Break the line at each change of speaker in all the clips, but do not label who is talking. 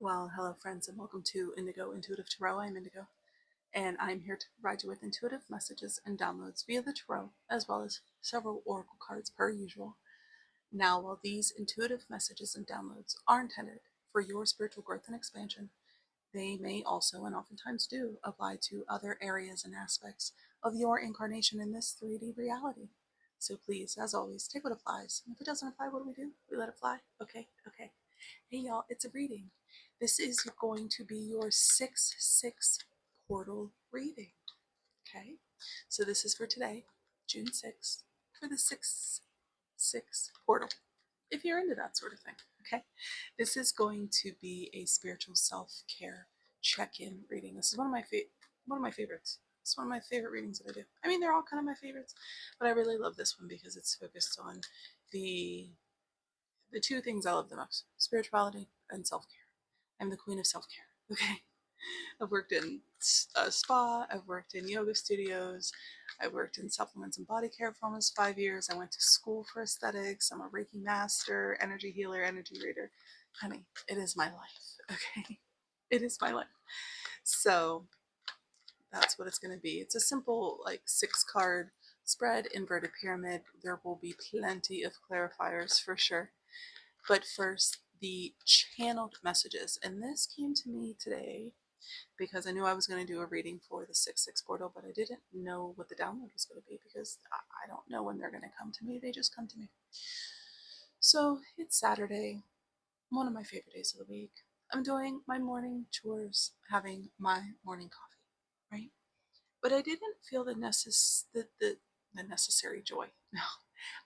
Well, hello friends and welcome to Indigo Intuitive Tarot. I'm Indigo and I'm here to provide you with intuitive messages and downloads via the tarot as well as several oracle cards per usual. Now, while these intuitive messages and downloads are intended for your spiritual growth and expansion, they may also and oftentimes do apply to other areas and aspects of your incarnation in this 3D reality. So please, as always, take what applies. And if it doesn't apply, what do? We let it fly. Okay. Hey y'all, it's a reading. This is going to be your 6/6 portal reading. Okay, so this is for today, June 6th, for the 6/6 portal. If you're into that sort of thing, okay, this is going to be a spiritual self-care check-in reading. This is one of my favorites. It's one of my favorite readings that I do. I mean, they're all kind of my favorites, but I really love this one because it's focused on the two things I love the most: spirituality and self-care. I'm the queen of self-care. Okay. I've worked in a spa, I've worked in yoga studios, I worked in supplements and body care for almost 5 years. I went to school for aesthetics. I'm a Reiki Master, energy healer, energy reader. Honey, it is my life. Okay. It is my life. So that's what it's going to be. It's a simple, like, 6-card spread, inverted pyramid. There will be plenty of clarifiers for sure. But first, the channeled messages. And this came to me today because I knew I was going to do a reading for the 6/6 portal, but I didn't know what the download was going to be because I don't know when they're going to come to me. They just come to me. So it's Saturday, one of my favorite days of the week. I'm doing my morning chores, having my morning coffee, right? But I didn't feel the necessary joy. No,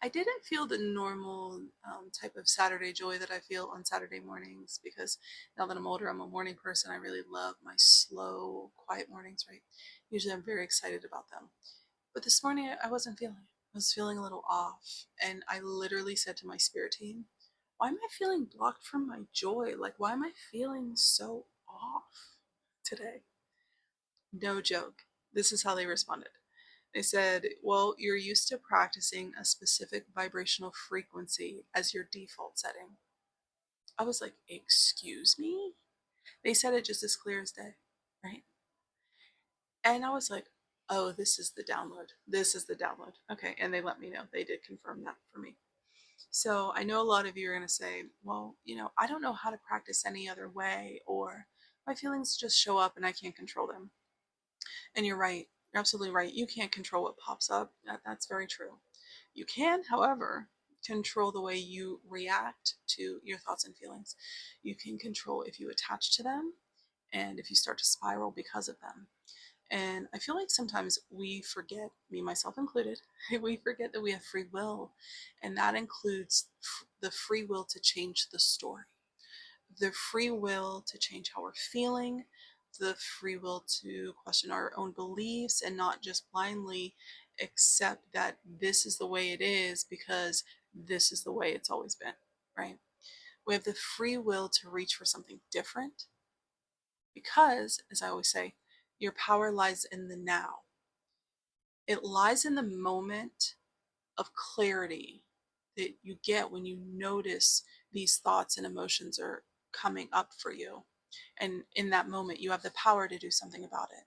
I didn't feel the normal type of Saturday joy that I feel on Saturday mornings, because now that I'm older, I'm a morning person. I really love my slow, quiet mornings, right? Usually I'm very excited about them. But this morning I wasn't feeling it. I was feeling a little off. And I literally said to my spirit team, why am I feeling blocked from my joy? Like, why am I feeling so off today? No joke. This is how they responded. They said, well, you're used to practicing a specific vibrational frequency as your default setting. I was like, excuse me? They said it just as clear as day, right? And I was like, oh, this is the download. This is the download. Okay. And they let me know. They did confirm that for me. So I know a lot of you are going to say, well, I don't know how to practice any other way, or my feelings just show up and I can't control them. And you're right. You're absolutely right. You can't control what pops up. That's very true. You can, however, control the way you react to your thoughts and feelings. You can control if you attach to them and if you start to spiral because of them. And I feel like sometimes we forget, me, myself included, we forget that we have free will. And that includes the free will to change the story, the free will to change how we're feeling, the free will to question our own beliefs and not just blindly accept that this is the way it is because this is the way it's always been, right? We have the free will to reach for something different because, as I always say, your power lies in the now. It lies in the moment of clarity that you get when you notice these thoughts and emotions are coming up for you. And in that moment, you have the power to do something about it.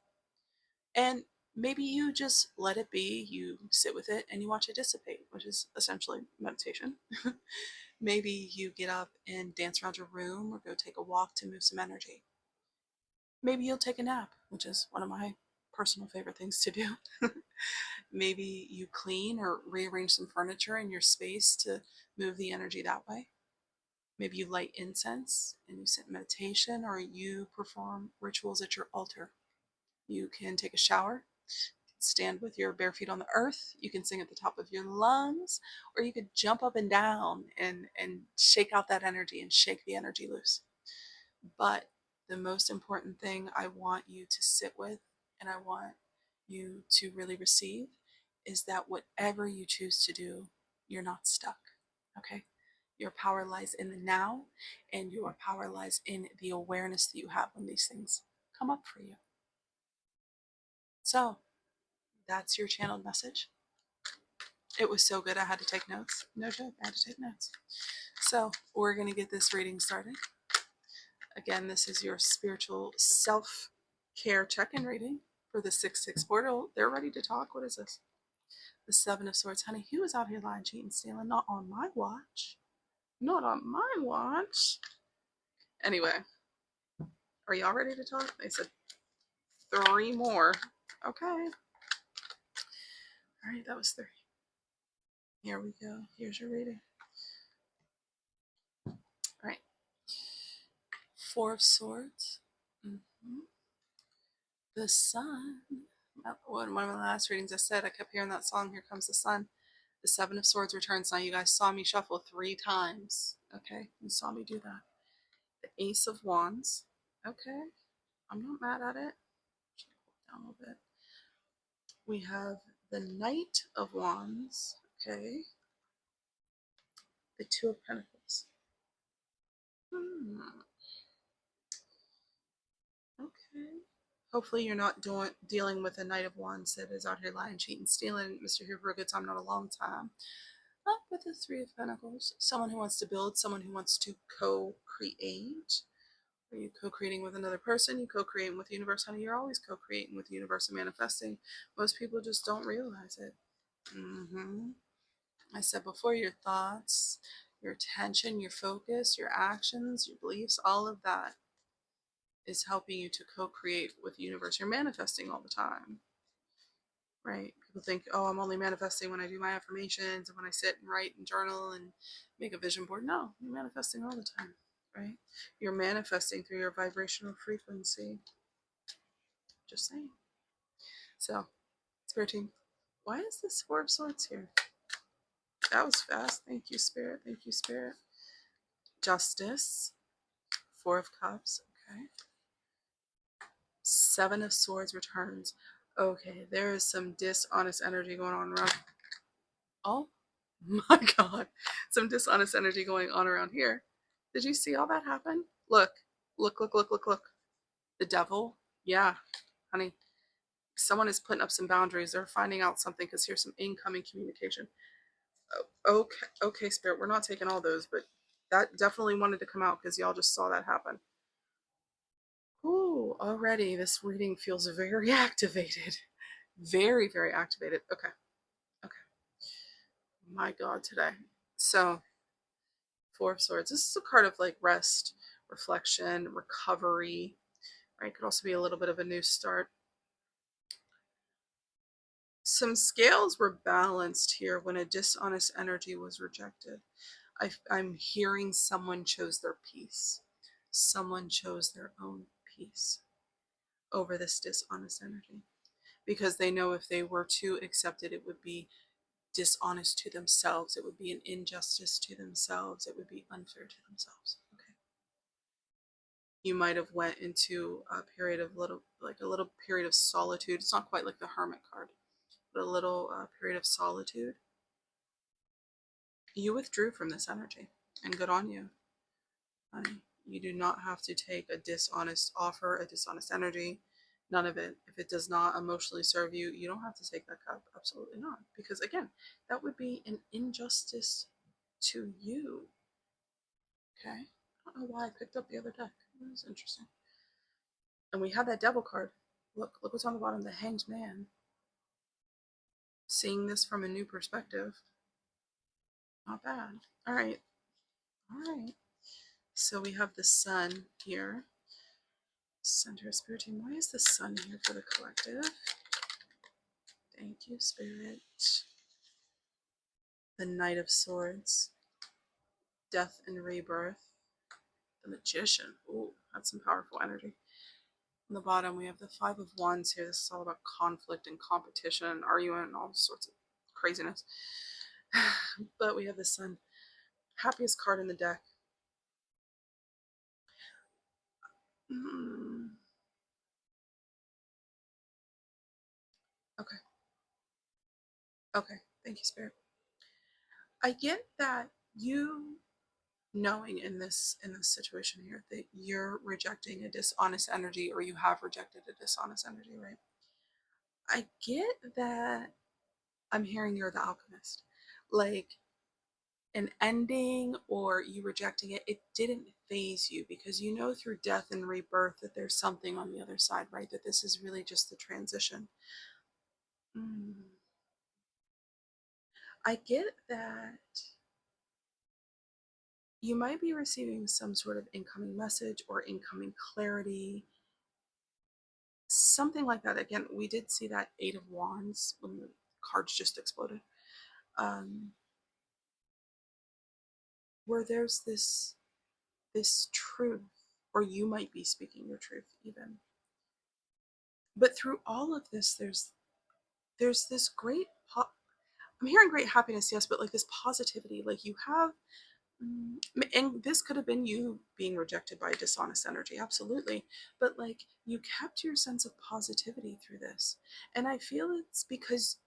And maybe you just let it be, you sit with it, and you watch it dissipate, which is essentially meditation. Maybe you get up and dance around your room or go take a walk to move some energy. Maybe you'll take a nap, which is one of my personal favorite things to do. Maybe you clean or rearrange some furniture in your space to move the energy that way. Maybe you light incense and you sit in meditation, or you perform rituals at your altar. You can take a shower, stand with your bare feet on the earth, you can sing at the top of your lungs, or you could jump up and down and shake out that energy and shake the energy loose. But the most important thing I want you to sit with, and I want you to really receive, is that whatever you choose to do, you're not stuck. Okay? Your power lies in the now, and your power lies in the awareness that you have when these things come up for you. So that's your channeled message. It was so good I had to take notes. No joke, I had to take notes. So we're going to get this reading started. Again, this is your spiritual self-care check-in reading for the 6-6 portal. They're ready to talk. What is this? The Seven of Swords. Honey, who was out here lying, cheating, stealing? Not on my watch. Not on my watch. Anyway, are y'all ready to talk? They said 3 more. Okay. All right, that was 3. Here we go. Here's your reading. All right. 4 of Swords. The Sun. One of my last readings I said, I kept hearing that song, Here Comes the Sun. The 7 of Swords returns. Now you guys saw me shuffle 3 times. Okay, you saw me do that. The Ace of Wands. Okay, I'm not mad at it. Down a little bit. We have the Knight of Wands. Okay. The 2 of Pentacles. Okay. Hopefully you're not dealing with a Knight of Wands that is out here lying, cheating, stealing. Mr. Here for a good time, not a long time. Up with the 3 of Pentacles. Someone who wants to build, someone who wants to co-create. Are you co-creating with another person? You co-creating with the universe? Honey, you're always co-creating with the universe and manifesting. Most people just don't realize it. I said before, your thoughts, your attention, your focus, your actions, your beliefs, all of that is helping you to co-create with the universe. You're manifesting all the time, right? People think, oh, I'm only manifesting when I do my affirmations and when I sit and write and journal and make a vision board. No, you're manifesting all the time, right? You're manifesting through your vibrational frequency. Just saying. So, Spirit team, why is this 4 of Swords here? That was fast. Thank you, Spirit. Thank you, Spirit. Justice. 4 of Cups. Okay. 7 of Swords returns. Okay, there is some dishonest energy going on around. Oh my God. Some dishonest energy going on around here. Did you see all that happen? Look, look, look, look, look, look. The devil. Yeah, honey. Someone is putting up some boundaries. They're finding out something because here's some incoming communication. Oh, okay, Spirit. We're not taking all those, but that definitely wanted to come out because y'all just saw that happen. Ooh, already this reading feels very activated. Very, very activated. Okay. Okay. My God, today. So, 4 of Swords. This is a card of like rest, reflection, recovery, right? Could also be a little bit of a new start. Some scales were balanced here when a dishonest energy was rejected. I'm hearing someone chose their peace. Someone chose their own peace over this dishonest energy because they know if they were to accept it, it would be dishonest to themselves. It would be an injustice to themselves. It would be unfair to themselves. Okay. You might have went into a period of a little period of solitude. It's not quite like the Hermit card, but a little period of solitude. You withdrew from this energy, and good on you, honey. You do not have to take a dishonest offer, a dishonest energy. None of it. If it does not emotionally serve you, you don't have to take that cup. Absolutely not. Because again, that would be an injustice to you. Okay? I don't know why I picked up the other deck. It was interesting. And we have that devil card. Look what's on the bottom. The Hanged Man. Seeing this from a new perspective. Not bad. All right. All right. So we have the Sun here. Center of Spirit team. Why is the Sun here for the collective? Thank you, Spirit. The Knight of Swords. Death and Rebirth. The Magician. Ooh, that's some powerful energy. On the bottom, we have the 5 of Wands here. This is all about conflict and competition and arguing and all sorts of craziness. But we have the Sun. Happiest card in the deck. Okay. Okay. Thank you, Spirit. I get that you knowing in this situation here that you're rejecting a dishonest energy, or you have rejected a dishonest energy, right? I get that. I'm hearing you're the alchemist. Like an ending or you rejecting it, it didn't phase you because you know through death and rebirth that there's something on the other side, right? That this is really just the transition. I get that you might be receiving some sort of incoming message or incoming clarity, something like that. Again, we did see that Eight of Wands when the cards just exploded, where there's this truth, or you might be speaking your truth even. But through all of this, there's this great I'm hearing great happiness, yes, but like this positivity, like you have, and this could have been you being rejected by dishonest energy, absolutely, but like you kept your sense of positivity through this. And I feel it's because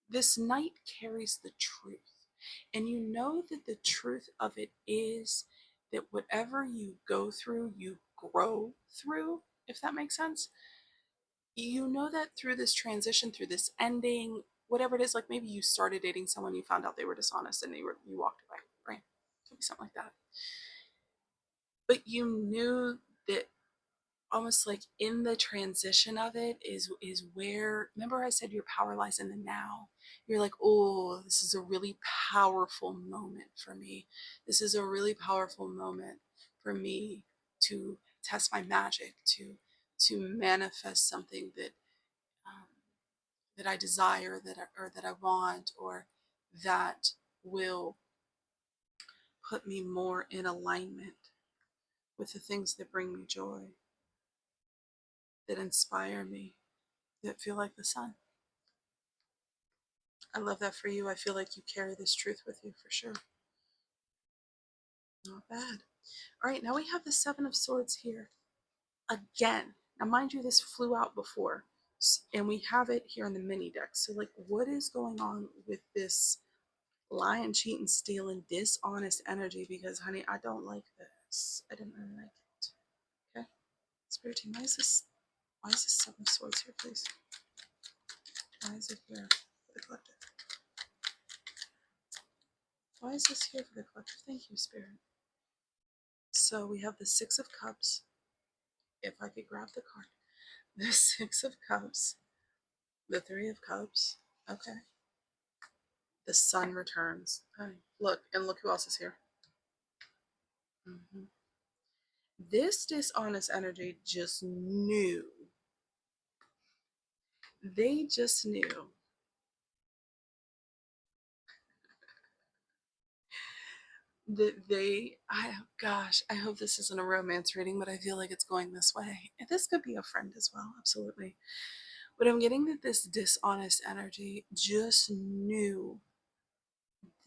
this night carries the truth, and you know that the truth of it is that whatever you go through, you grow through, if that makes sense. You know that through this transition, through this ending, whatever it is, like maybe you started dating someone, you found out they were dishonest, and you walked away, right? Could be something like that. But you knew that almost like in the transition of it is where, remember I said your power lies in the now. You're like, oh, this is a really powerful moment for me. This is a really powerful moment for me to test my magic, to manifest something um, that I desire, or that I want, or that will put me more in alignment with the things that bring me joy, that inspire me, that feel like the sun. I love that for you. I feel like you carry this truth with you for sure. Not bad. All right, now we have the Seven of Swords here again. Now, mind you, this flew out before, and we have it here in the mini deck. So, like, what is going on with this lying, cheating, stealing, dishonest energy? Because, honey, I don't like this. I didn't really like it. Okay, Spirit team, why is this? Why is this Seven of Swords here, please? Why is it here for the collective? Why is this here for the collective? Thank you, Spirit. So we have the Six of Cups. If I could grab the card. The Six of Cups. The Three of Cups. Okay. The Sun returns. Honey, look, and look who else is here. This dishonest energy just knew. They just knew that gosh, I hope this isn't a romance reading, but I feel like it's going this way. And this could be a friend as well, absolutely. But I'm getting that this dishonest energy just knew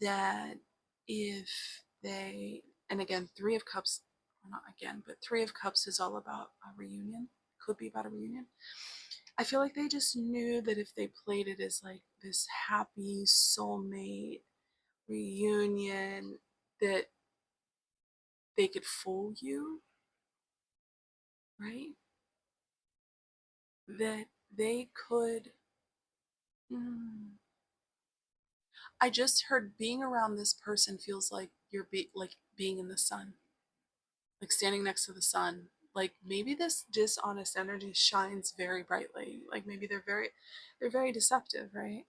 that if they, and again, Three of Cups, or not again, but Three of Cups is all about a reunion, could be about a reunion. I feel like they just knew that if they played it as like this happy soulmate reunion, that they could fool you, right? That they could. I just heard being around this person feels like like being in the sun, like standing next to the sun. Like maybe this dishonest energy shines very brightly. Like maybe they're very deceptive, right?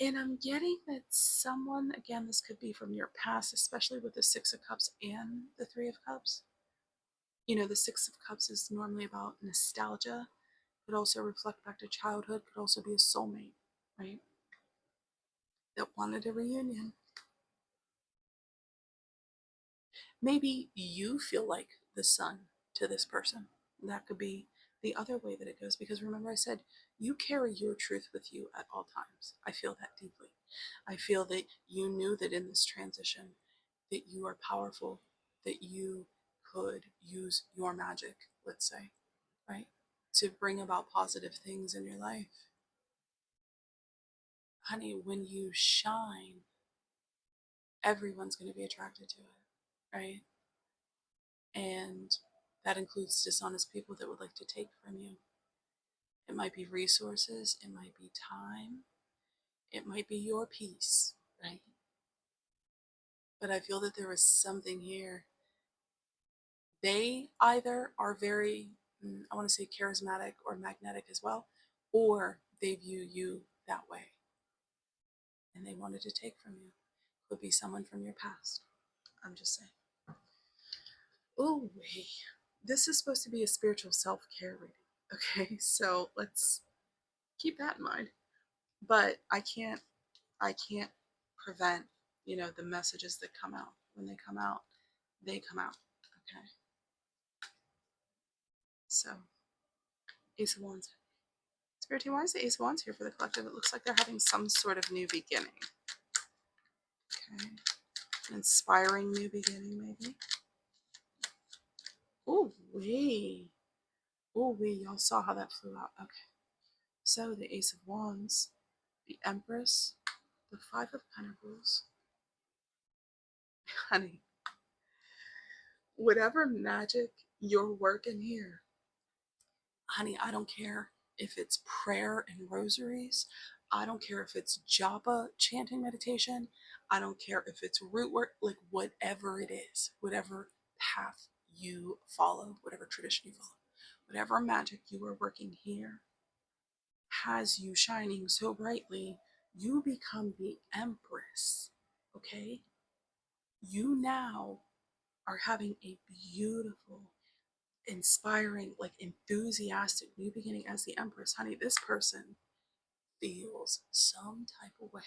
And I'm getting that someone, again, this could be from your past, especially with the Six of Cups and the Three of Cups. You know, the Six of Cups is normally about nostalgia, could also reflect back to childhood, could also be a soulmate, right? That wanted a reunion. Maybe you feel like the sun to this person. That could be the other way that it goes, because remember I said you carry your truth with you at all times. I feel that deeply. I feel that you knew that in this transition that you are powerful, that you could use your magic, let's say, right, to bring about positive things in your life. Honey, when you shine, everyone's going to be attracted to it, right? And that includes dishonest people that would like to take from you. It might be resources, it might be time, it might be your peace, right? but I feel that there was something here. They either are very, I want to say charismatic or magnetic as well, or they view you that way and they wanted to take from you. Could be someone from your past. I'm just saying. Oh, wait. This is supposed to be a spiritual self-care reading. Okay, so let's keep that in mind. But I can't prevent, the messages that come out. When they come out, they come out. Okay. So, Ace of Wands. Spirit team, why is the Ace of Wands here for the collective? It looks like they're having some sort of new beginning. Okay. An inspiring new beginning, maybe. Oh, wee. Oh, wee. Y'all saw how that flew out. Okay. So, the Ace of Wands, the Empress, the Five of Pentacles. Honey, whatever magic you're working here, honey, I don't care if it's prayer and rosaries. I don't care if it's japa chanting meditation. I don't care if it's root work, like whatever it is, whatever path you follow, whatever tradition you follow, whatever magic you are working here has you shining so brightly, you become the Empress, okay? You now are having a beautiful, inspiring, like enthusiastic new beginning as the Empress. Honey, this person feels some type of way.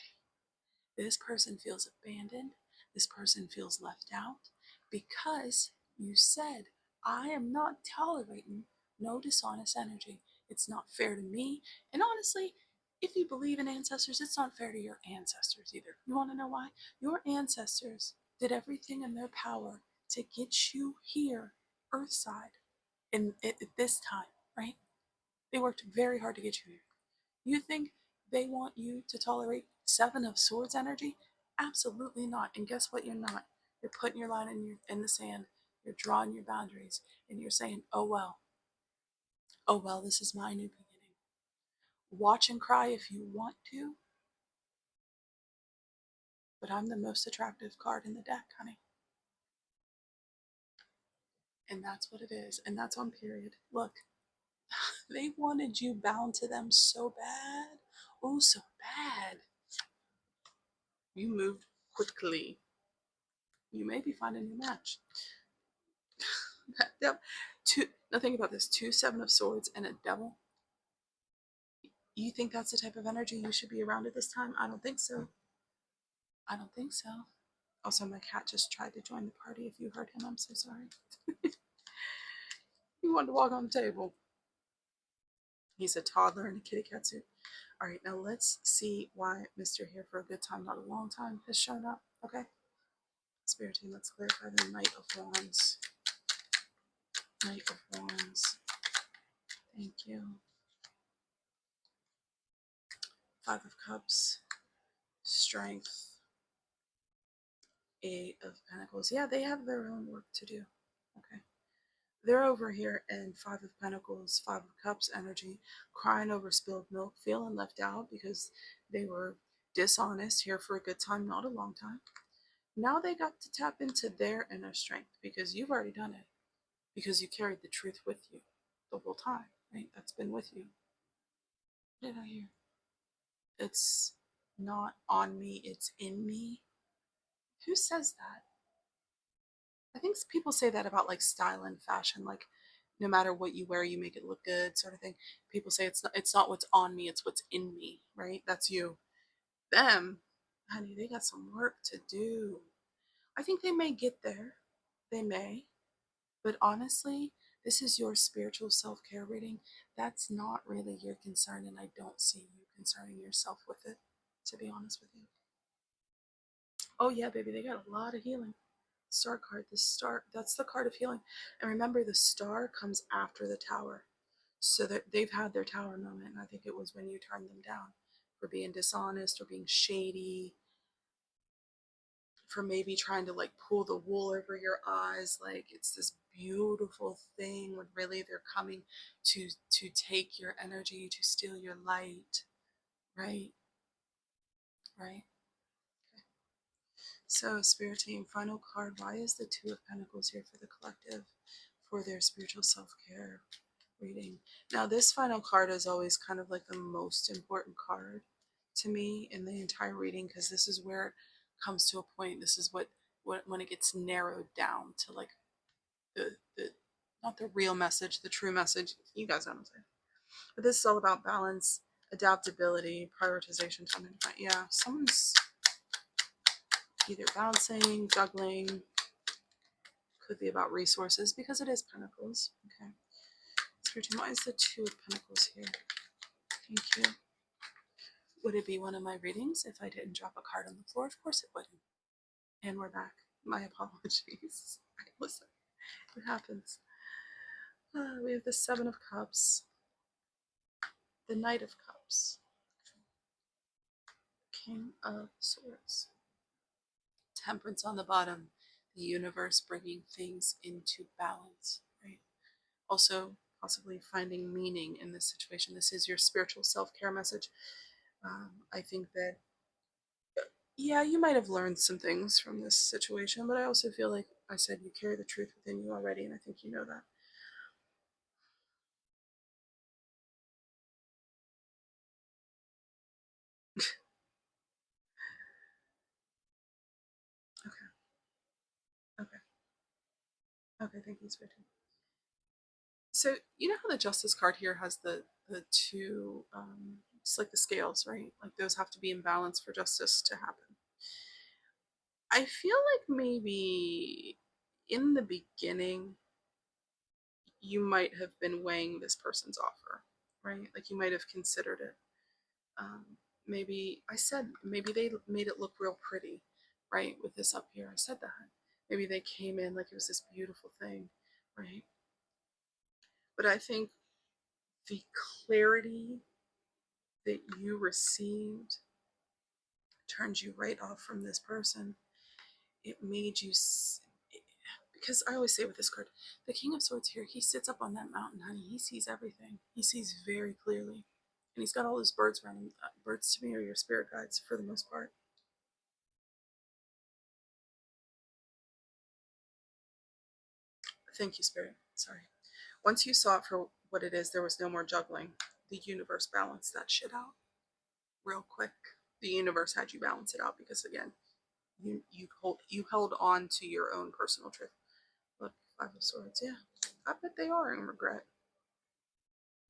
This person feels abandoned. This person feels left out because you said, I am not tolerating no dishonest energy. It's not fair to me. And honestly, if you believe in ancestors, it's not fair to your ancestors either. You want to know why? Your ancestors did everything in their power to get you here, Earthside, at this time, right? They worked very hard to get you here. You think they want you to tolerate Seven of Swords energy? Absolutely not. And guess what? You're not. You're putting your line in the sand. You're drawing your boundaries, and you're saying, "Oh well, oh well, this is my new beginning." Watch and cry if you want to, but I'm the most attractive card in the deck, honey. And that's what it is. And that's on period. Look, they wanted you bound to them so bad. Oh, so bad. You moved quickly. You may be finding a new match. Yep. Now think about this: two Seven of Swords and a Devil. You think that's the type of energy you should be around at this time? I don't think so. I don't think so. Also, my cat just tried to join the party. If you heard him, I'm so sorry. He wanted to walk on the table. He's a toddler in a kitty cat suit. All right, now let's see why Mr. Here for a good time, not a long time, has shown up. Okay. Spirit team, let's clarify the Knight of Wands. Knight of Wands. Thank you. Five of Cups. Strength. Eight of Pentacles. Yeah, they have their own work to do. Okay. They're over here in Five of Pentacles, Five of Cups energy, crying over spilled milk, feeling left out because they were dishonest here for a good time, not a long time. Now they got to tap into their inner strength because you've already done it. Because you carried the truth with you the whole time, right? That's been with you. What did I hear? It's not on me, it's in me. Who says that? I think people say that about like style and fashion, like no matter what you wear, you make it look good, sort of thing. People say it's not what's on me, it's what's in me, right? That's you. Them, honey, they got some work to do. I think they may get there. They may. But honestly, this is your spiritual self-care reading. That's not really your concern, and I don't see you concerning yourself with it, to be honest with you. Oh yeah, baby, they got a lot of healing. Star card, the star, that's the card of healing. And remember, the star comes after the tower. So that they've had their tower moment, and I think it was when you turned them down for being dishonest or being shady, for maybe trying to like pull the wool over your eyes, like it's this beautiful thing when really they're coming to take your energy, to steal your light, right? Right. Okay. So, Spirit Team, final card. Why is the Two of Pentacles here for the collective for their spiritual self care reading? Now, this final card is always kind of like the most important card to me in the entire reading, because this is where it comes to a point. This is what when it gets narrowed down to like the not the real message, the true message. You guys know what I'm saying. But this is all about balance, adaptability, prioritization, time and fight. Yeah, someone's either balancing, juggling, could be about resources because it is Pentacles. Okay. Spirit Team, why is the Two of Pentacles here? Thank you. Would it be one of my readings if I didn't drop a card on the floor? Of course it wouldn't. And we're back. My apologies. Listen, it happens. We have the Seven of Cups, the Knight of Cups, King of Swords, Temperance on the bottom, the universe bringing things into balance, right? Also, possibly finding meaning in this situation. This is your spiritual self-care message. I think that, yeah, you might have learned some things from this situation, but I also feel like I said you carry the truth within you already, and I think you know that. Okay, okay, okay, thank you, Spirit. So you know how the Justice card here has the two, it's like the scales, right? Like those have to be in balance for justice to happen. I feel like maybe in the beginning you might have been weighing this person's offer, right? Like you might have considered it. Um, maybe I said maybe they made it look real pretty, right? With this up here, I said that. Maybe they came in like it was this beautiful thing, right? But I think the clarity that you received turned you right off from this person. It made you, because I always say with this card, the King of Swords here, he sits up on that mountain, honey. He sees everything. He sees very clearly. And he's got all those birds around him. Birds to me are your spirit guides for the most part. Thank you, Spirit. Sorry. Once you saw it for what it is, there was no more juggling. The universe balanced that shit out real quick. The universe had you balance it out because, again, you held on to your own personal truth. Look, Five of Swords. Yeah, I bet they are in regret.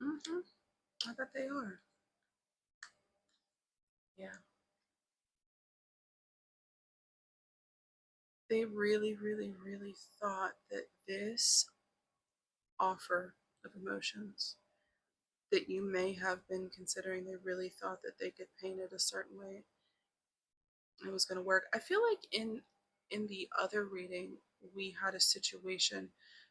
I bet they are. Yeah, they really, really, really thought that this offer of emotions that you may have been considering, they really thought that they could paint it a certain way it was going to work. I feel like in the other reading we had a situation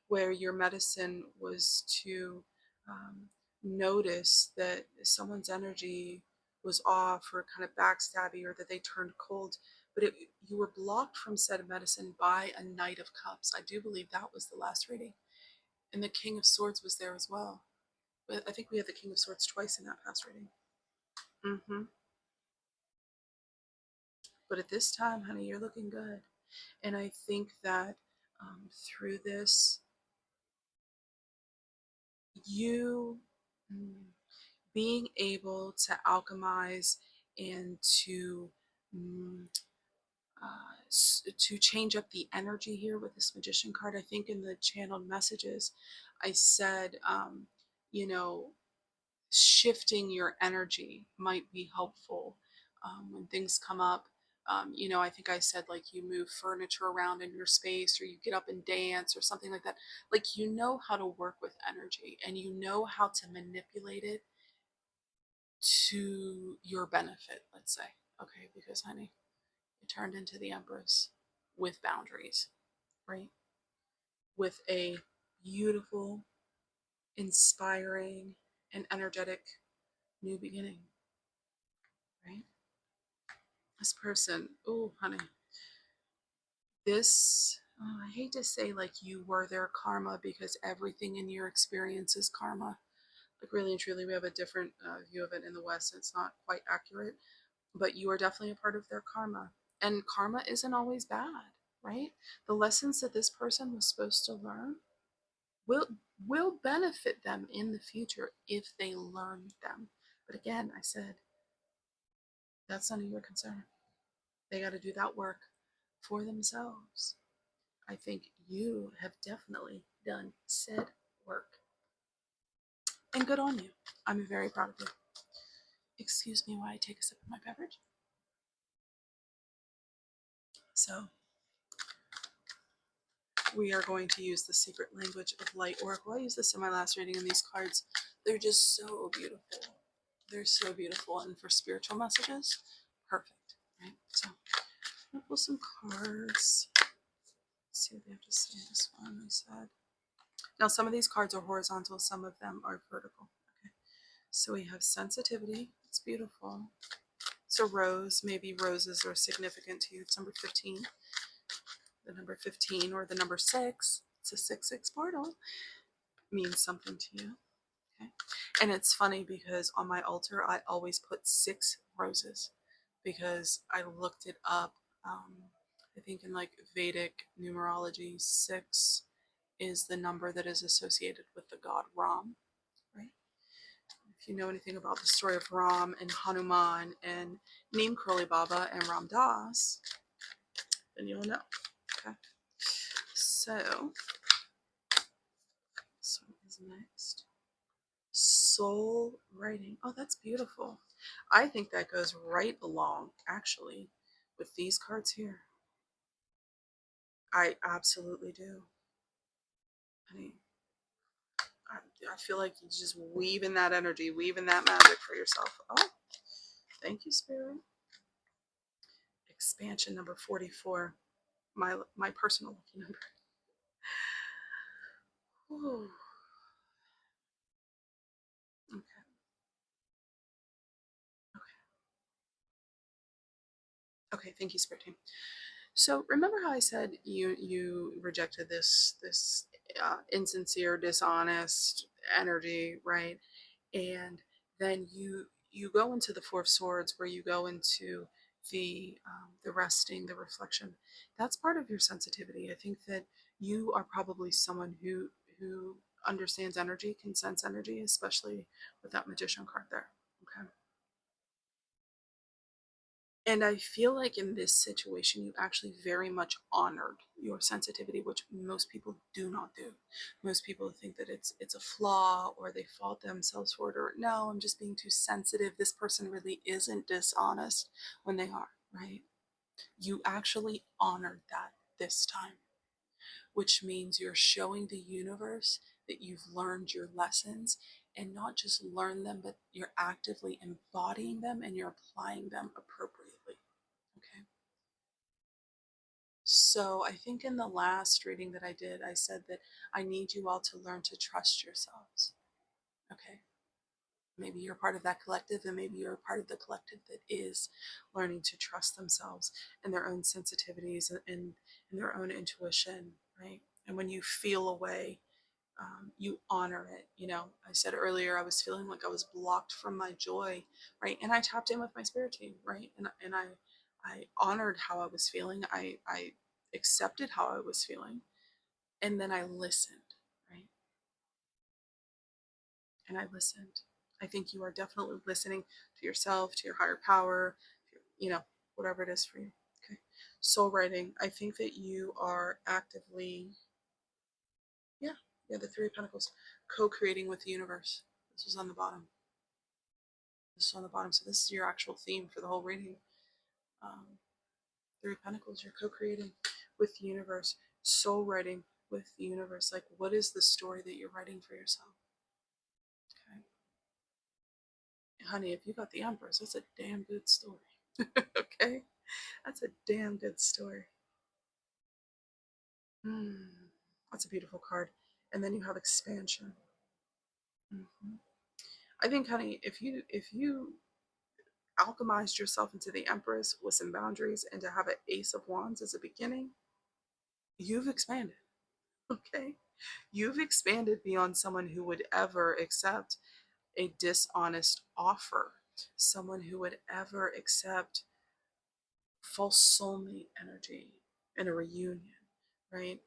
where your medicine was to um, notice that someone's energy was off or kind of backstabby or that they turned cold, but you were blocked from said medicine by a Knight of Cups. I do believe that was the last reading, and the King of Swords was there as well. But I think we had the King of Swords twice in that past reading. But at this time, honey, you're looking good. And I think that through this, you being able to alchemize and mm, to change up the energy here with this Magician card. I think in the channeled messages, I said, you know, shifting your energy might be helpful when things come up. You know, I think I said like you move furniture around in your space or you get up and dance or something like that. Like you know how to work with energy and you know how to manipulate it to your benefit, let's say. Okay, because honey, you turned into the Empress with boundaries, right? With a beautiful, inspiring, and energetic new beginning, right? This person, oh, honey, this, oh, I hate to say like you were their karma because everything in your experience is karma. Like, really and truly, we have a different view of it in the West. It's not quite accurate, but you are definitely a part of their karma. And karma isn't always bad, right? The lessons that this person was supposed to learn will will benefit them in the future if they learn them. But again, I said that's none of your concern. They got to do that work for themselves. I think you have definitely done said work. And good on you. I'm very proud of you. Excuse me while I take a sip of my beverage. So, we are going to use the secret language of light oracle. I used this in my last reading, and these cards, they're just so beautiful. They're so beautiful. And for spiritual messages, perfect. Right? So, I'm going to pull some cards. Let's see what they have to say. This one, I said. Now, some of these cards are horizontal, some of them are vertical. Okay. So we have sensitivity. It's beautiful. It's a rose. Maybe roses are significant to you. It's number 15. The number 15 or the number 6. It's a 6-6 portal. Means something to you. Okay. And it's funny because on my altar, I always put 6 roses because I looked it up. I think in like Vedic numerology, 6 is the number that is associated with the god Ram, right? If you know anything about the story of Ram and Hanuman and Neem Karoli Baba and Ram Das, then you'll know. Okay. So, this one is next. Soul writing. Oh, that's beautiful. I think that goes right along, actually, with these cards here. I absolutely do. I feel like you just weave in that energy, weave in that magic for yourself. Oh, thank you, Spirit. Expansion number 44. My personal lucky number. Ooh. Okay. Okay. Thank you, Spirit Team. So remember how I said you rejected this insincere, dishonest energy, right? And then you go into the Four of Swords, where you go into the resting, the reflection. That's part of your sensitivity. I think that you are probably someone who understands energy, can sense energy, especially with that Magician card there. Okay. And I feel like in this situation, you actually very much honored your sensitivity, which most people do not do. Most people think that it's a flaw, or they fault themselves for it, or no, I'm just being too sensitive. This person really isn't dishonest when they are, right? You actually honored that this time, which means you're showing the universe that you've learned your lessons, and not just learn them, but you're actively embodying them and you're applying them appropriately. Okay. So I think in the last reading that I did, I said that I need you all to learn to trust yourselves. Okay. Maybe you're part of that collective, and maybe you're a part of the collective that is learning to trust themselves and their own sensitivities and their own intuition, right? And when you feel a way, you honor it. You know, I said earlier I was feeling like I was blocked from my joy, right? And I tapped in with my spirit team, right? And I honored how I was feeling. I accepted how I was feeling, and then I listened, right? And I listened. I think you are definitely listening to yourself, to your higher power, you know, whatever it is for you. Okay. Soul writing. I think that you are actively, yeah, yeah, the Three of Pentacles, co-creating with the universe. This was on the bottom. This is on the bottom. So this is your actual theme for the whole reading. Three of Pentacles, you're co-creating with the universe, soul writing with the universe. Like, what is the story that you're writing for yourself? Okay. Honey, if you got the Empress, that's a damn good story. Okay? That's a damn good story. That's a beautiful card. And then you have expansion. Mm-hmm. I think, honey, if you alchemized yourself into the Empress with some boundaries, and to have an Ace of Wands as a beginning, you've expanded. Okay? You've expanded beyond someone who would ever accept a dishonest offer, someone who would ever accept false soulmate energy in a reunion, right?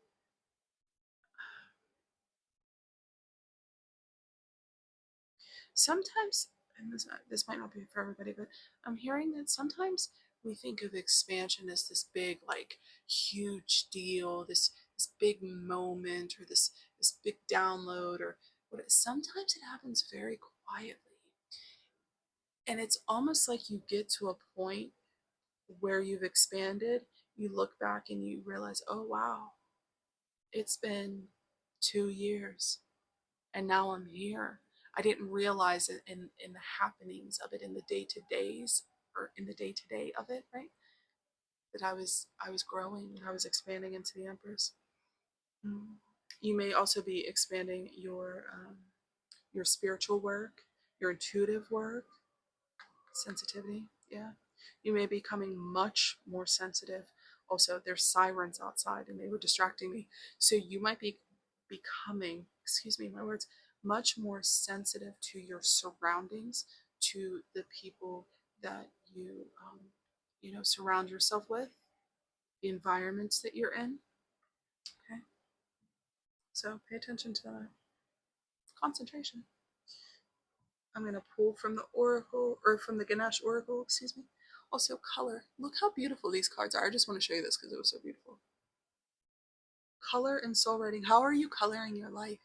Sometimes, and this might not be for everybody, but I'm hearing that sometimes we think of expansion as this big, like, huge deal, this big moment, or this big download, or what. Sometimes it happens very quietly, and it's almost like you get to a point where you've expanded. You look back and you realize, oh wow, it's been 2 years and now I'm here. I didn't realize it in the happenings of it, in the day to days, or in the day to day of it, right? That I was growing, that I was expanding into the Empress. Mm. You may also be expanding your spiritual work, your intuitive work, sensitivity. Yeah, you may be becoming much more sensitive. Also, there's sirens outside and they were distracting me, so you might be becoming, excuse me my words, much more sensitive to your surroundings, to the people that you surround yourself with, the environments that you're in. Okay, so pay attention to that. Concentration. I'm going to pull from the Oracle, or from the Ganesh Oracle, excuse me. Also, color. Look how beautiful these cards are. I just want to show you this because it was so beautiful. Color and soul writing. How are you coloring your life?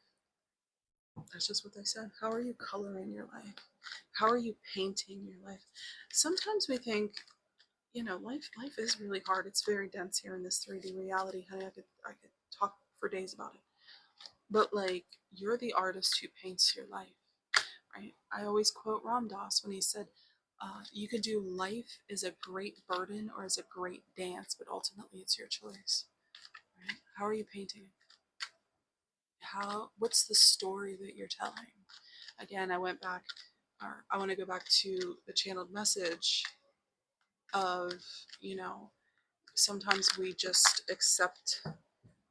That's just what they said. How are you coloring your life? How are you painting your life? Sometimes we think, life is really hard. It's very dense here in this 3D reality, honey. I could talk for days about it. But like, you're the artist who paints your life. Right? I always quote Ram Dass when he said, you could do life as a great burden or as a great dance, but ultimately it's your choice. Right? How are you painting? What's the story that you're telling? Again, I want to go back to the channeled message of, you know, sometimes we just accept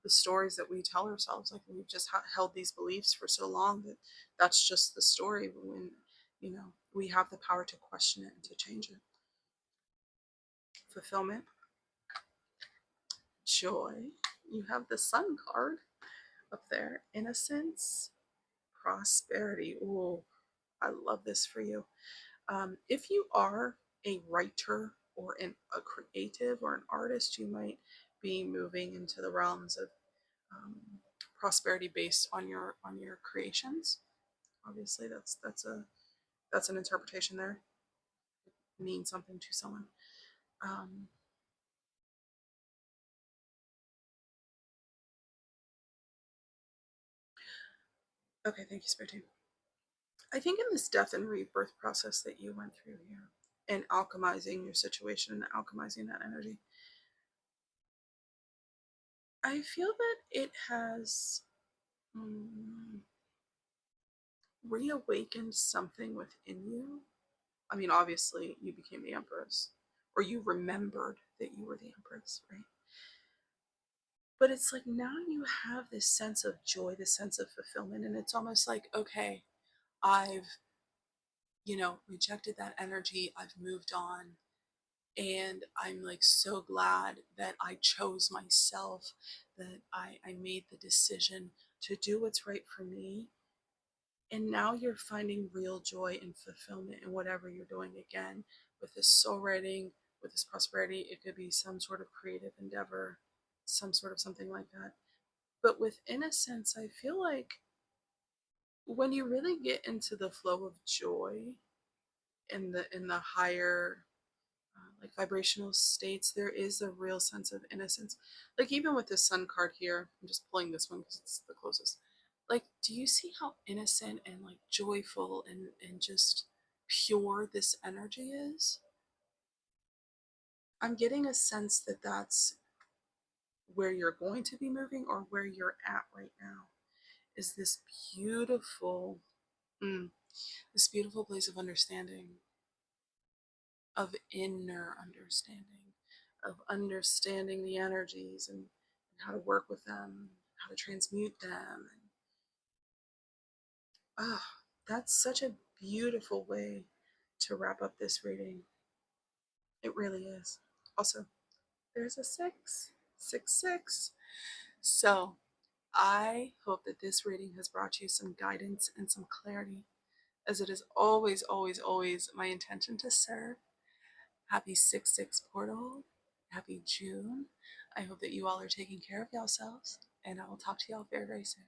the stories that we tell ourselves. Like, we've just held these beliefs for so long that that's just the story, when we have the power to question it and to change it. Fulfillment, joy. You have the Sun card up there. Innocence, prosperity. Ooh, I love this for you. If you are a writer or a creative or an artist, you might be moving into the realms of um, prosperity based on your creations. Obviously, that's an interpretation there. It means something to someone. Um, okay, thank you, Spirit Team. I think in this death and rebirth process that you went through here, and alchemizing your situation and alchemizing that energy, I feel that it has reawakened something within you. I mean, obviously, you became the Empress, or you remembered that you were the Empress, right? But it's like now you have this sense of joy, this sense of fulfillment, and it's almost like, okay, I've, rejected that energy, I've moved on, and I'm like so glad that I chose myself, that I made the decision to do what's right for me. And now you're finding real joy and fulfillment in whatever you're doing. Again, with this soul writing, with this prosperity, it could be some sort of creative endeavor, some sort of something like that. But with innocence, I feel like when you really get into the flow of joy, in the higher like vibrational states, there is a real sense of innocence. Like, even with this Sun card here, I'm just pulling this one because it's the closest. Like, do you see how innocent and like joyful and just pure this energy is? I'm getting a sense that that's where you're going to be moving, or where you're at right now, is this beautiful, mm, this beautiful place of understanding, of inner understanding, of understanding the energies, and how to work with them, how to transmute them. And oh, that's such a beautiful way to wrap up this reading. It really is. Also, there's a 6. So I hope that this reading has brought you some guidance and some clarity, as it is always, always, always my intention to serve. Happy 6/6 portal. Happy June. I hope that you all are taking care of yourselves, and I will talk to y'all very, very soon.